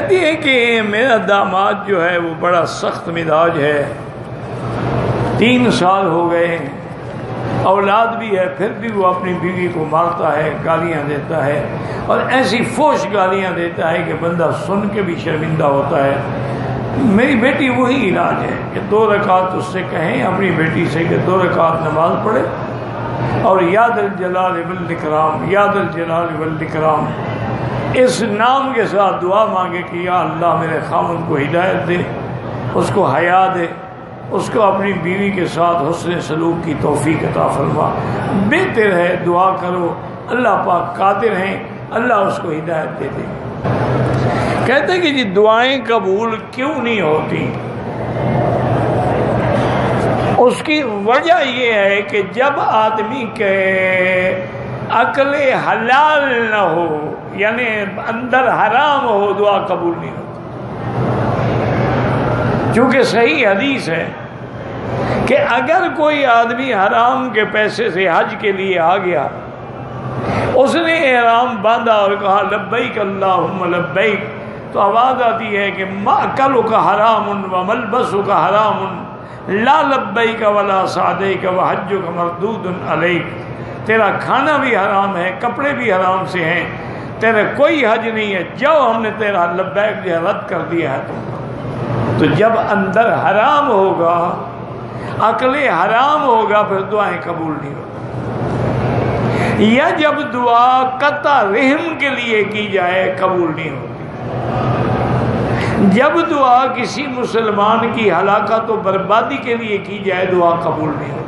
کہتی ہے کہ میرا داماد جو ہے وہ بڑا سخت مزاج ہے، 3 سال ہو گئے، اولاد بھی ہے، پھر بھی وہ اپنی بیوی کو مارتا ہے، گالیاں دیتا ہے، اور ایسی فوش گالیاں دیتا ہے کہ بندہ سن کے بھی شرمندہ ہوتا ہے۔ میری بیٹی وہی علاج ہے کہ 2 رکعت اس سے کہیں اپنی بیٹی سے کہ 2 رکعت نماز پڑھے اور یا ذا الجلال والاکرام، یا ذا الجلال والاکرام اس نام کے ساتھ دعا مانگے کہ یا اللہ میرے خامد کو ہدایت دے، اس کو حیا دے، اس کو اپنی بیوی کے ساتھ حسن سلوک کی توفیق عطا فرما۔ بہتر ہے دعا کرو، اللہ پاک قادر ہیں، اللہ اس کو ہدایت دے دے۔ کہتے ہیں کہ جی دعائیں قبول کیوں نہیں ہوتی؟ اس کی وجہ یہ ہے کہ جب آدمی کے عقل حلال نہ ہو، یعنی اندر حرام ہو، دعا قبول نہیں ہوتی۔ چونکہ صحیح حدیث ہے کہ اگر کوئی آدمی حرام کے پیسے سے حج کے لیے آ گیا، اس نے احرام باندھا اور کہا لبیک اللہم لبیک، تو آواز آتی ہے کہ مأکلک حرام وملبسک حرام لا لبیک ولا سعدیک وحجک مردود علیک، تیرا کھانا بھی حرام ہے، کپڑے بھی حرام سے ہیں، تیرا کوئی حج نہیں ہے، جاؤ ہم نے تیرا لبیک جو رد کر دیا ہے تم کو۔ تو جب اندر حرام ہوگا، عقل حرام ہوگا، پھر دعائیں قبول نہیں ہوگی۔ یا جب دعا قطع رحم کے لیے کی جائے قبول نہیں ہوتی۔ جب دعا کسی مسلمان کی ہلاکت و بربادی کے لیے کی جائے دعا قبول نہیں ہوتی۔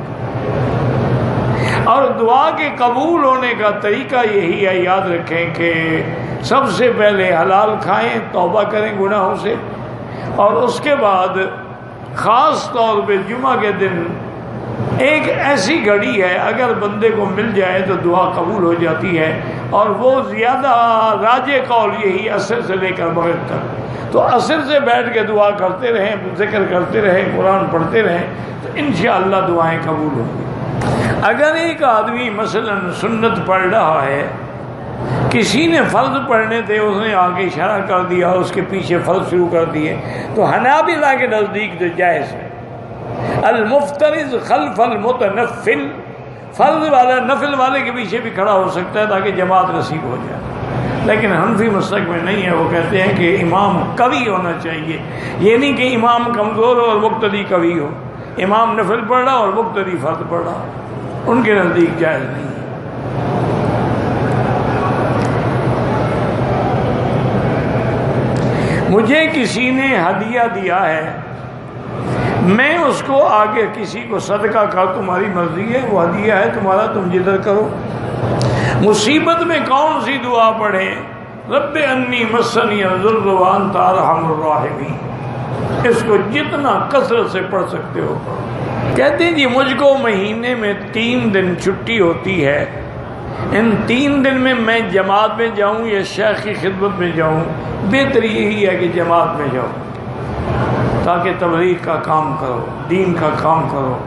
اور دعا کے قبول ہونے کا طریقہ یہی ہے، یاد رکھیں کہ سب سے پہلے حلال کھائیں، توبہ کریں گناہوں سے، اور اس کے بعد خاص طور پہ جمعہ کے دن ایک ایسی گھڑی ہے اگر بندے کو مل جائے تو دعا قبول ہو جاتی ہے، اور وہ زیادہ راجح قول یہی عصر سے لے کر مغرب تک۔ تو عصر سے بیٹھ کے دعا کرتے رہیں، ذکر کرتے رہیں، قرآن پڑھتے رہیں، تو انشاءاللہ دعائیں قبول ہوں گی۔ اگر ایک آدمی مثلا سنت پڑھ رہا ہے، کسی نے فرض پڑھنے تھے، اس نے آگے اشارہ کر دیا، اس کے پیچھے فرض شروع کر دیے، تو حنابلہ کے نزدیک تو جائز ہے۔ المفترض خلف المتنفل، فرض والا نفل والے کے پیچھے بھی کھڑا ہو سکتا ہے تاکہ جماعت نصیب ہو جائے، لیکن حنفی مسلک میں نہیں ہے۔ وہ کہتے ہیں کہ امام قوی ہونا چاہیے، یہ نہیں کہ امام کمزور ہو اور مقتدی قوی ہو، امام نفل پڑھ رہا اور مقتدی فرض پڑھ رہا، ان کے نزدیک جائز نہیں ہے۔ مجھے کسی نے ہدیہ دیا ہے، میں اس کو آگے کسی کو صدقہ کر، تمہاری مرضی ہے، وہ ہدیہ ہے تمہارا، تم جدھر کرو۔ مصیبت میں کون سی دعا پڑھے؟ رب انی مسنی الضر وانت ارحم الراحمین، اس کو جتنا کثرت سے پڑھ سکتے ہو پڑھو۔ کہتے ہیں جی مجھ کو مہینے میں 3 دن چھٹی ہوتی ہے، ان 3 دن میں میں جماعت میں جاؤں یا شیخ کی خدمت میں جاؤں؟ بہتر یہی ہے کہ جماعت میں جاؤ تاکہ تبلیغ کا کام کرو، دین کا کام کرو۔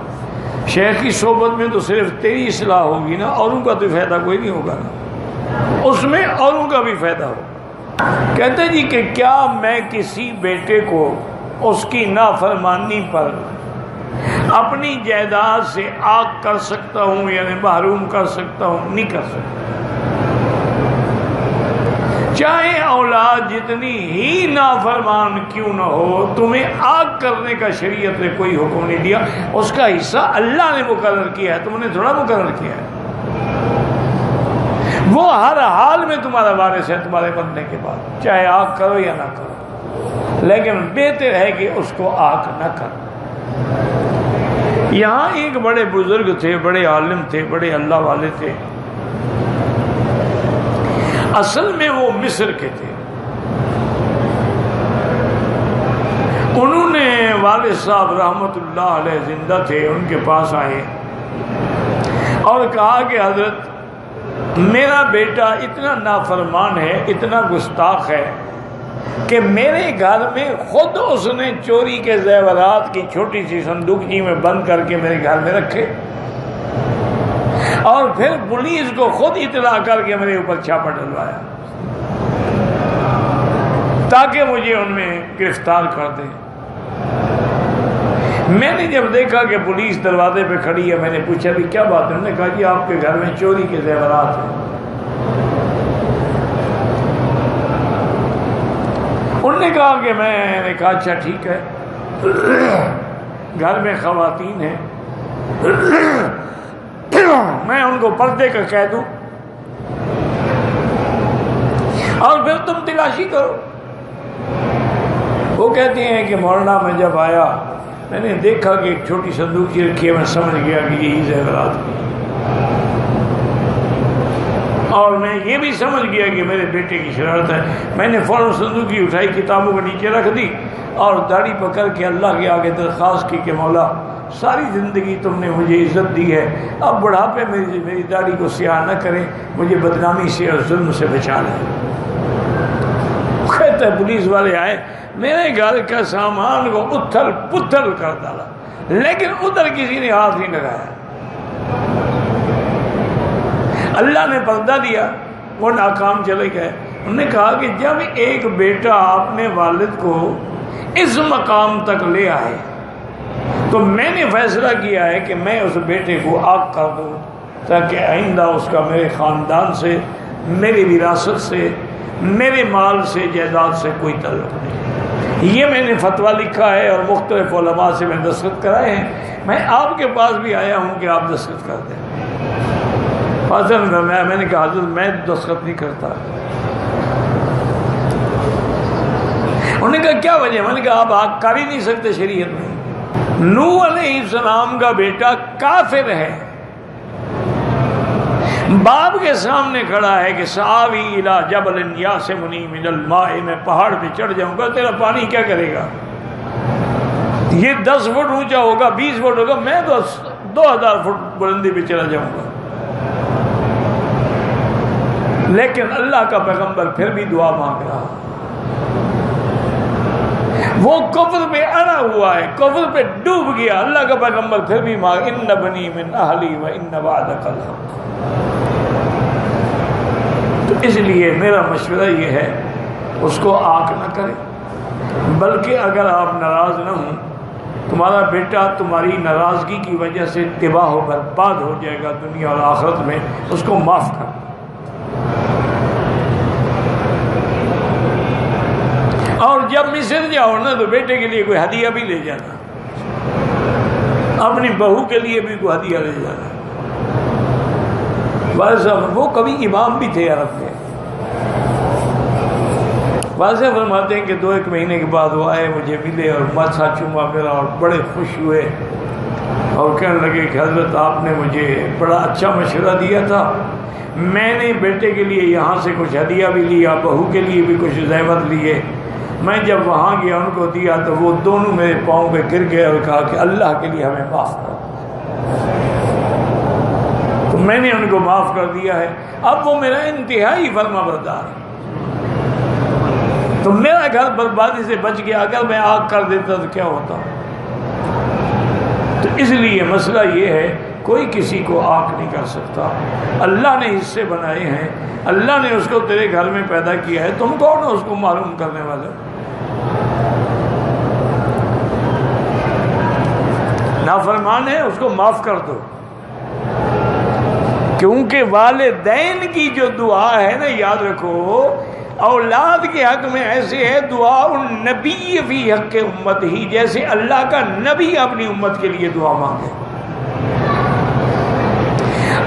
شیخ کی صحبت میں تو صرف تیری اصلاح ہوگی نا، اوروں کا تو فائدہ کوئی نہیں ہوگا نا، اس میں اوروں کا بھی فائدہ ہو۔ کہتے ہیں جی کہ کیا میں کسی بیٹے کو اس کی نافرمانی پر اپنی جائیداد سے آگ کر سکتا ہوں، یعنی محروم کر سکتا ہوں؟ نہیں کر سکتا۔ چاہے اولاد جتنی ہی نافرمان کیوں نہ ہو، تمہیں آگ کرنے کا شریعت نے کوئی حکم نہیں دیا، اس کا حصہ اللہ نے مقرر کیا ہے، تم نے تھوڑا مقرر کیا ہے۔ وہ ہر حال میں تمہارا وارث ہے تمہارے مرنے کے بعد، چاہے آگ کرو یا نہ کرو، لیکن بہتر ہے کہ اس کو آگ نہ کرو۔ یہاں ایک بڑے بزرگ تھے، بڑے عالم تھے، بڑے اللہ والے تھے، اصل میں وہ مصر کے تھے۔ انہوں نے والد صاحب رحمت اللہ علیہ زندہ تھے، ان کے پاس آئے اور کہا کہ حضرت میرا بیٹا اتنا نافرمان ہے، اتنا گستاخ ہے کہ میرے گھر میں خود اس نے چوری کے زیورات کی چھوٹی سی صندوقچی میں بند کر کے میرے گھر میں رکھے، اور پھر پولیس کو خود اطلاع کر کے میرے اوپر چھاپا ڈلوایا۔ تاکہ مجھے ان میں گرفتار کر دیں۔ میں نے جب دیکھا کہ پولیس دروازے پہ کھڑی ہے، میں نے پوچھا بھی کیا بات ہے؟ انہوں نے کہا جی آپ کے گھر میں چوری کے زیورات ہیں۔ انہوں نے کہا کہ میں نے کہا اچھا ٹھیک ہے، گھر میں خواتین ہیں، میں ان کو پردے کا کہہ دوں اور پھر تم تلاشی کرو۔ وہ کہتے ہیں کہ مولانا میں جب آیا میں نے دیکھا کہ ایک چھوٹی صندوق سی رکھی ہے، میں سمجھ گیا کہ یہی زیورات کی، اور میں یہ بھی سمجھ گیا کہ میرے بیٹے کی شرارت ہے۔ میں نے فوراً صندوق کی اٹھائی، کتابوں کو نیچے رکھ دی اور داڑھی پکڑ کے اللہ کے آگے درخواست کی کہ مولا ساری زندگی تم نے مجھے عزت دی ہے، اب بڑھاپے میری داڑھی کو سیاہ نہ کریں، مجھے بدنامی سے اور ظلم سے بچا لیں۔ کہتا ہے پولیس والے آئے، میرے گھر کا سامان کو اتھل پتھل کر ڈالا، لیکن ادھر کسی نے ہاتھ نہیں لگایا۔ اللہ نے پردہ دیا، وہ ناکام چلے گئے۔ انہوں نے کہا کہ جب ایک بیٹا اپنے والد کو اس مقام تک لے آئے تو میں نے فیصلہ کیا ہے کہ میں اس بیٹے کو آگ کر دوں تاکہ آئندہ اس کا میرے خاندان سے، میری وراثت سے، میرے مال سے، جائیداد سے کوئی تعلق نہیں۔ یہ میں نے فتویٰ لکھا ہے اور مختلف علماء سے میں دستخط کرائے ہیں۔ میں آپ کے پاس بھی آیا ہوں کہ آپ دستخط کر دیں۔ میں نے کہا حضرت میں دستخط نہیں کرتا۔ انہوں نے کہا کیا وجہ؟ میں نے کہا آپ آگ کر ہی نہیں سکتے شریعت میں۔ نوح علیہ السلام کا بیٹا کافر ہے، باپ کے سامنے کھڑا ہے کہ سآوی الی جبل یعصمنی من الماء، میں پہاڑ پہ چڑھ جاؤں گا، تیرا پانی کیا کرے گا؟ یہ 10 فٹ اونچا ہوگا، 20 فٹ ہوگا، میں تو 2000 فٹ بلندی پہ چلا جاؤں گا۔ لیکن اللہ کا پیغمبر پھر بھی دعا مانگ رہا، وہ کفر پہ اڑا ہوا ہے، کفر پہ ڈوب گیا۔ اللہ کا پیغمبر پھر بھی مانگ، ان بنی من اہلی و ان وعدک الحق۔ تو اس لیے میرا مشورہ یہ ہے اس کو آگ نہ کرے، بلکہ اگر آپ ناراض نہ ہوں، تمہارا بیٹا تمہاری ناراضگی کی وجہ سے تباہ و برباد ہو جائے گا دنیا اور آخرت میں، اس کو معاف کر۔ اور جب مصر جاؤ نا تو بیٹے کے لیے کوئی ہدیہ بھی لے جانا، اپنی بہو کے لیے بھی کوئی ہدیہ لے جانا۔ وہ کبھی امام بھی تھے عرب کے، واضح فرماتے ہیں کہ 2-1 مہینے کے بعد وہ آئے، مجھے ملے اور ماتھا چوما میرا اور بڑے خوش ہوئے اور کہنے لگے کہ حضرت آپ نے مجھے بڑا اچھا مشورہ دیا تھا، میں نے بیٹے کے لیے یہاں سے کچھ ہدیہ بھی لیا، بہو کے لیے بھی کچھ زیور لیے، میں جب وہاں گیا ان کو دیا تو وہ دونوں میرے پاؤں پہ گر گئے اور کہا کہ اللہ کے لیے ہمیں معاف کر۔ تو میں نے ان کو معاف کر دیا ہے، اب وہ میرا انتہائی فرما بردار ہے، تو میرا گھر بربادی سے بچ گیا۔ اگر میں آگ کر دیتا تو کیا ہوتا؟ تو اس لیے مسئلہ یہ ہے کوئی کسی کو آگ نہیں کر سکتا، اللہ نے حصے بنائے ہیں، اللہ نے اس کو تیرے گھر میں پیدا کیا ہے، تم کون ہو اس کو معلوم کرنے والے؟ نافرمان ہے، اس کو معاف کر دو، کیونکہ والدین کی جو دعا ہے نا، یاد رکھو اولاد کے حق میں ایسے ہے دعا النبی فی حق امت ہی، جیسے اللہ کا نبی اپنی امت کے لیے دعا مانگے۔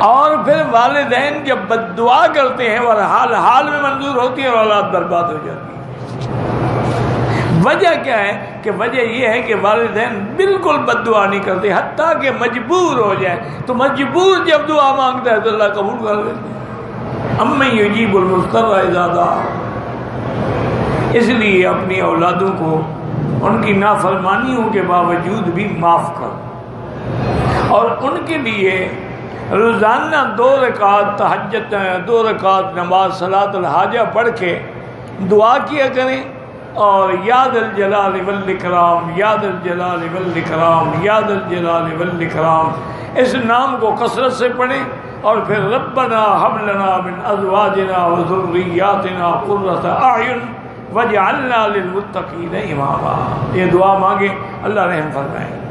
اور پھر والدین جب بد دعا کرتے ہیں اور حال میں منظور ہوتی ہے اور اولاد برباد ہو جاتی ہے۔ وجہ کیا ہے؟ کہ وجہ یہ ہے کہ والدین بالکل بد دعا نہیں کرتے، حتیٰ کہ مجبور ہو جائے تو مجبور جب دعا مانگتا ہے تو اللہ قبول کر لیتے ہیں۔ امن یجیب المضطر اذا دعا۔ اس لیے اپنی اولادوں کو ان کی نافرمانیوں کے باوجود بھی معاف کر، اور ان کے لیے روزانہ 2 رکعت تہجد، 2 رکعت نماز صلاۃ الحاجہ پڑھ کے دعا کیا کریں، اور یاد الجلال والاکرام، یاد الجلال والاکرام، یاد الجلال والاکرام، اس نام کو کثرت سے پڑھیں، اور پھر ربنا ہب لنا من ازواجنا وذریاتنا قرۃ اعین، وجعلنا للمتقین اماما. یہ دعا مانگیں، اللہ رحم فرمائے.